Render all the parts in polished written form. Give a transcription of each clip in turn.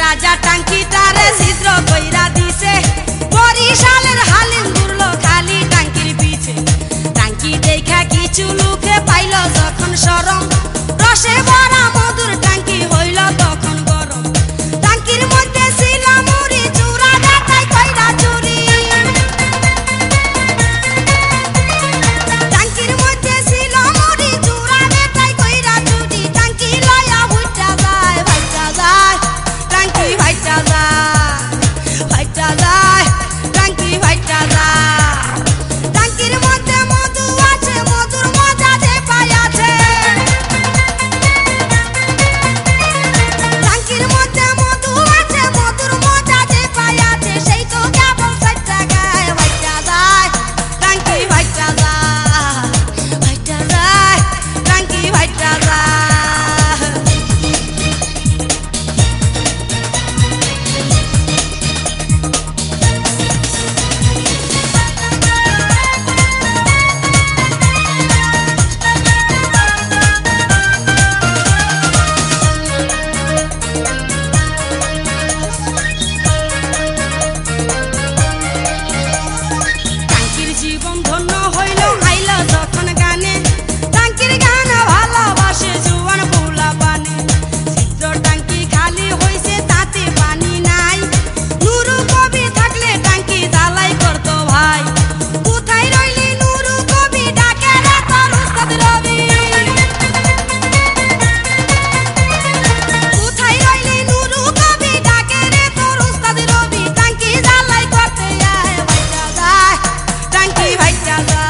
রাজা টাঙ্কিটারে ছিদ্র কইরা দিছে, বরিশালের হালিম ঘুরলো খালি টাঙ্কির পিছে। টাঙ্কি দেখা কিছু লোকে পাইল যখন শরম, রসে ভরা মধুর টাঙ্কি হইল তখন গরম। টাঙ্কির মধ্যে ছিল মুড়ি চূড়া ডাকাই কইরা চুরি, টাঙ্কির মধ্যে ছিল মুড়ি চূড়া ডাকাই কইরা চুরি। টাঙ্কি লয়া ভুইটা যায় ভাইটা যায়, টাঙ্কি ভাইটা যায় ভাইটা যায়, টাঙ্কি ভাইটা যায়। টাঙ্কির মধ্যে মধু আছে, মধুর মজা যে পাইয়াছে। টাঙ্কির মধ্যে মধু আছে, মধুর মজা যে পাইয়াছে। সেই তো কেবল ৬০ টাকায় ভাইটা যায়, টাঙ্কি ভাইটা যায় ভাইটা যায়, টাঙ্কি ভাইটা যায়। টাঙ্কির জীবন ধন্য হইল আইল যখন গানে, টাঙ্কির গান ভালোবাসে জুয়ান পোলা পানে। ছিদ্র টাঙ্কি খালি হইছে তাতে পানি নাই, নুরু কবি থাকলে টাঙ্কি জ্বালাই করতো ভাই। কোথায় রইলি নুরু কবি, ডাকে রে তোর উস্তাদ রবি। কোথায় রইলি নুরু কবি, ডাকে রে তোর উস্তাদ রবি। টাঙ্কি জ্বালাই করতে আয় ভাইটা যায়, টাঙ্কি ভাইটা যায়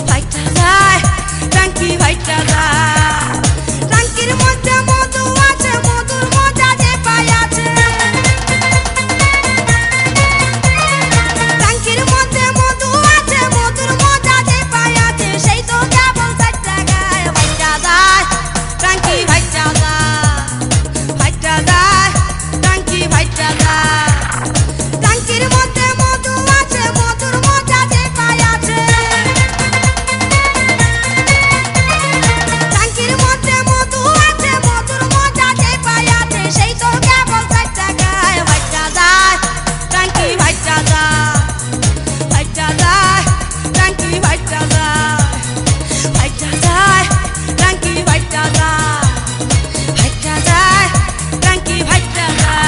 ভাইটা যায়, টাঙ্কি ভাইটা যায়। টাঙ্কির মধ্যে মধু আছে, মধুর মজা যে পাইয়াছে। টাঙ্কির মধ্যে মধু আছে, মধুর মজা যে পাইয়াছে। সেই তো কেবল ৬০ টাকায় ভাইটা যায়, টাঙ্কি ভাইটা যায় ভাইটা যায়, টাঙ্কি ভাইটা যায়। টাঙ্কির মধ্যে মধু আছে, মধুর মজা যে পাইয়াছে। টাঙ্কির মধ্যে মধু আছে, মধুর মজা যে পাইয়াছে। সেই তো কেবল ৬০ টাকায় ভাইটা যায়, টাঙ্কি ভাইটা যায় ভাইটা যায়, টাঙ্কি ভাইটা যায় ভাইটা যায়, টাঙ্কি ভাইটা যায় ভাইটা যায়, টাঙ্কি ভাইটা যায়।